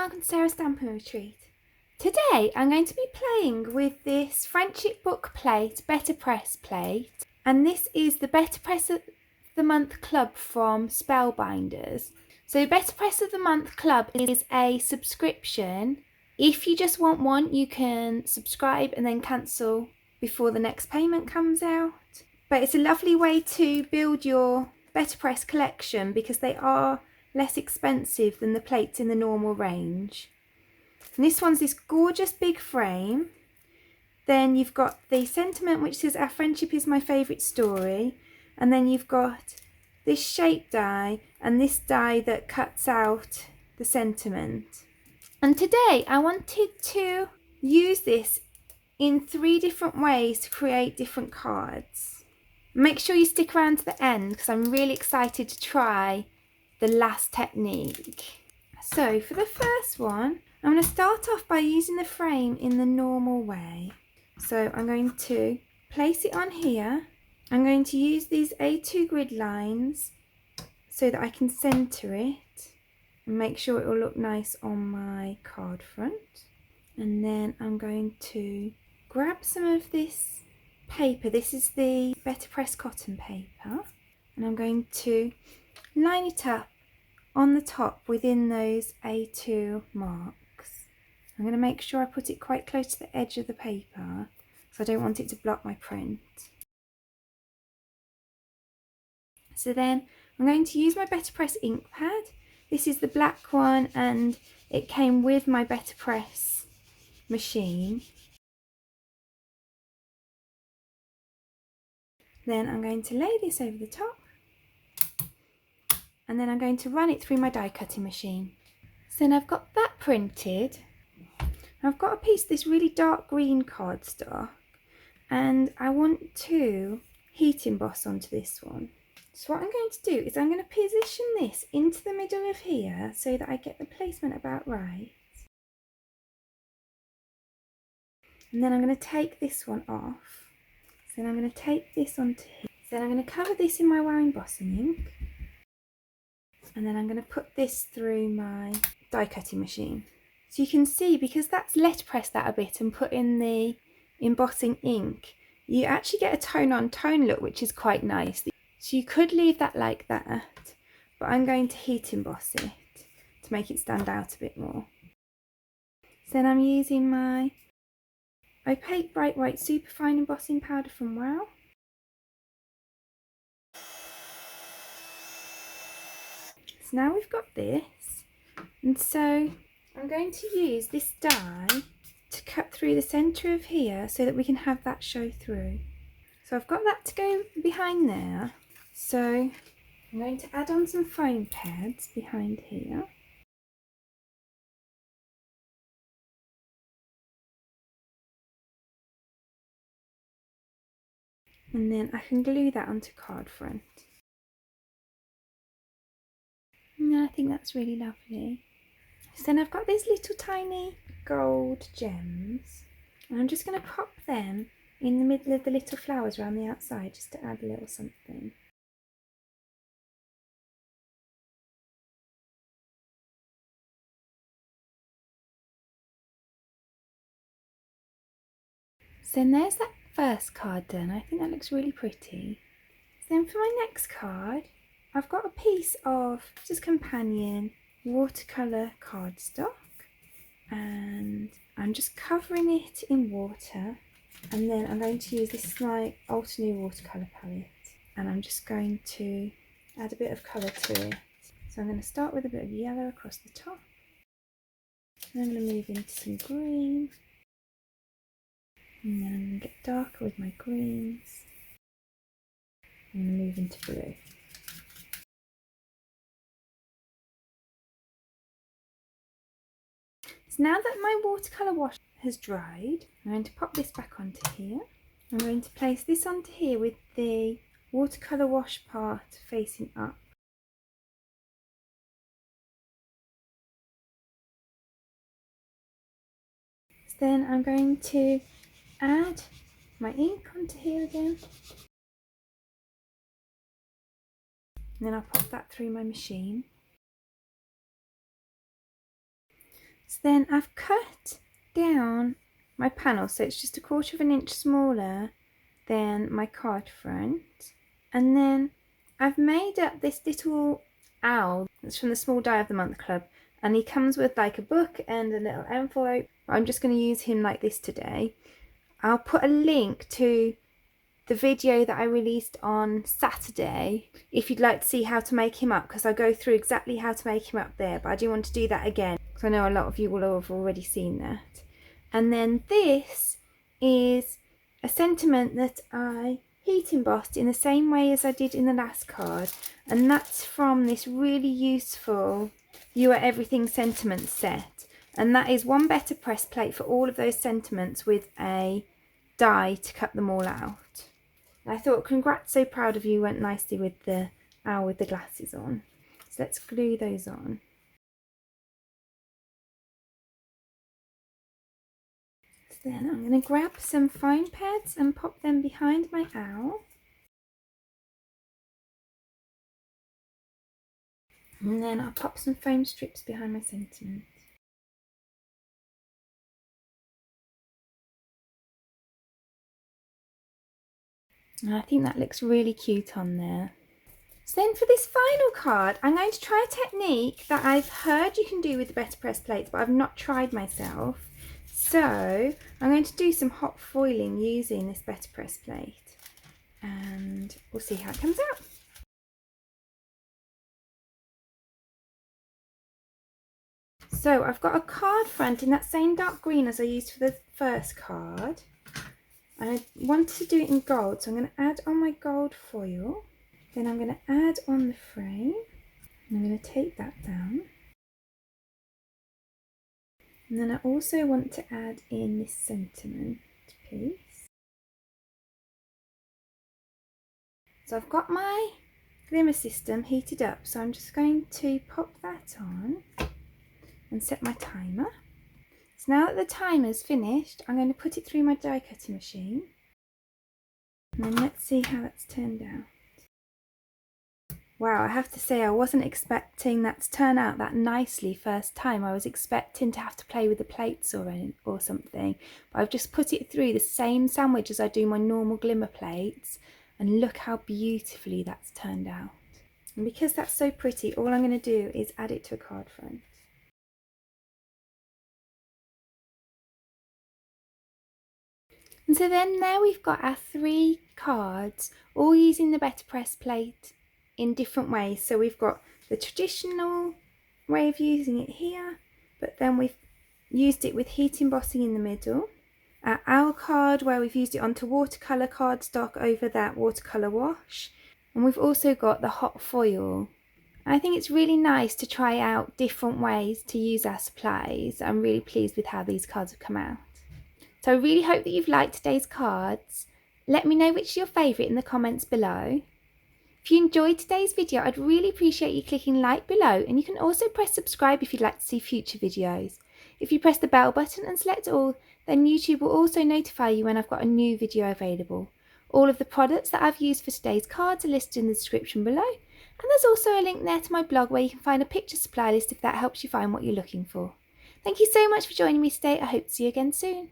welcome to Sarah's Stamping Retreat. Today I'm going to be playing with this Friendship Book plate, Betterpress plate, and this is the Betterpress of the Month Club from Spellbinders. So Betterpress of the Month Club is a subscription. If you just want one, you can subscribe and then cancel before the next payment comes out. But it's a lovely way to build your Betterpress collection because they are less expensive than the plates in the normal range. And this one's this gorgeous big frame. Then you've got the sentiment which says, "Our friendship is my favourite story." And then you've got this shape die and this die that cuts out the sentiment. And today I wanted to use this in 3 different ways to create different cards. Make sure you stick around to the end because I'm really excited to try the last technique. So for the first one, I'm going to start off by using the frame in the normal way. So I'm going to place it on here. I'm going to use these A2 grid lines so that I can centre it and make sure it will look nice on my card front. And then I'm going to grab some of this paper. This is the Betterpress cotton paper, and I'm going to line it up on the top within those A2 marks. I'm going to make sure I put it quite close to the edge of the paper because I don't want it to block my print. So then I'm going to use my Betterpress ink pad. This is the black one and it came with my Betterpress machine. Then I'm going to lay this over the top and then I'm going to run it through my die cutting machine. So then I've got that printed. I've got a piece of this really dark green cardstock and I want to heat emboss onto this one. So what I'm going to do is I'm going to position this into the middle of here so that I get the placement about right. And then I'm going to take this one off. So then I'm going to take this onto here. So then I'm going to cover this in my embossing ink. And then I'm going to put this through my die cutting machine. So you can see, because that's letterpress that a bit and put in the embossing ink, you actually get a tone on tone look, which is quite nice. So you could leave that like that, but I'm going to heat emboss it to make it stand out a bit more. So then I'm using my opaque bright white Superfine embossing powder from Wow. So now we've got this, and so I'm going to use this die to cut through the centre of here so that we can have that show through. So I've got that to go behind there. So I'm going to add on some foam pads behind here. And then I can glue that onto card front. And I think that's really lovely. So then I've got these little tiny gold gems. And I'm just going to pop them in the middle of the little flowers around the outside just to add a little something. So then there's that first card done. I think that looks really pretty. So then for my next card, I've got a piece of just companion watercolour cardstock, and I'm just covering it in water, and then I'm going to use this my Ultra New watercolour palette, and I'm just going to add a bit of colour to it. So I'm going to start with a bit of yellow across the top, and I'm going to move into some green, and then I'm going to get darker with my greens. I'm going to move into blue. So now that my watercolour wash has dried, I'm going to pop this back onto here. I'm going to place this onto here with the watercolour wash part facing up. So then I'm going to add my ink onto here again. And then I'll pop that through my machine. So then I've cut down my panel so it's just 1/4 of an inch smaller than my card front, and then I've made up this little owl that's from the Small Die of the Month Club, and he comes with like a book and a little envelope. I'm just going to use him like this today. I'll put a link to the video that I released on Saturday if you'd like to see how to make him up, because I go through exactly how to make him up there, but I do want to do that again because I know a lot of you will have already seen that. And then this is a sentiment that I heat embossed in the same way as I did in the last card, and that's from this really useful You Are Everything sentiment set, and that is one Betterpress plate for all of those sentiments with a die to cut them all out. I thought congrats, so proud of you went nicely with the owl with the glasses on. So let's glue those on. So then I'm going to grab some foam pads and pop them behind my owl. And then I'll pop some foam strips behind my sentiment. And I think that looks really cute on there. So then for this final card, I'm going to try a technique that I've heard you can do with the Betterpress plates, but I've not tried myself. So I'm going to do some hot foiling using this Betterpress plate, and we'll see how it comes out. So I've got a card front in that same dark green as I used for the first card. I want to do it in gold, so I'm going to add on my gold foil. Then I'm going to add on the frame. And I'm going to take that down. And then I also want to add in this sentiment piece. So I've got my glimmer system heated up, so I'm just going to pop that on and set my timer. So now that the timer's finished, I'm going to put it through my die cutting machine. And then let's see how that's turned out. Wow, I have to say I wasn't expecting that to turn out that nicely first time. I was expecting to have to play with the plates or something. But I've just put it through the same sandwich as I do my normal glimmer plates. And look how beautifully that's turned out. And because that's so pretty, all I'm going to do is add it to a card front. And so then there we've got our 3 cards, all using the Betterpress plate in different ways. So we've got the traditional way of using it here, but then we've used it with heat embossing in the middle. Our owl card where we've used it onto watercolour cardstock over that watercolour wash. And we've also got the hot foil. I think it's really nice to try out different ways to use our supplies. I'm really pleased with how these cards have come out. So I really hope that you've liked today's cards. Let me know which is your favourite in the comments below. If you enjoyed today's video, I'd really appreciate you clicking like below, and you can also press subscribe if you'd like to see future videos. If you press the bell button and select all, then YouTube will also notify you when I've got a new video available. All of the products that I've used for today's cards are listed in the description below, and there's also a link there to my blog where you can find a picture supply list if that helps you find what you're looking for. Thank you so much for joining me today. I hope to see you again soon.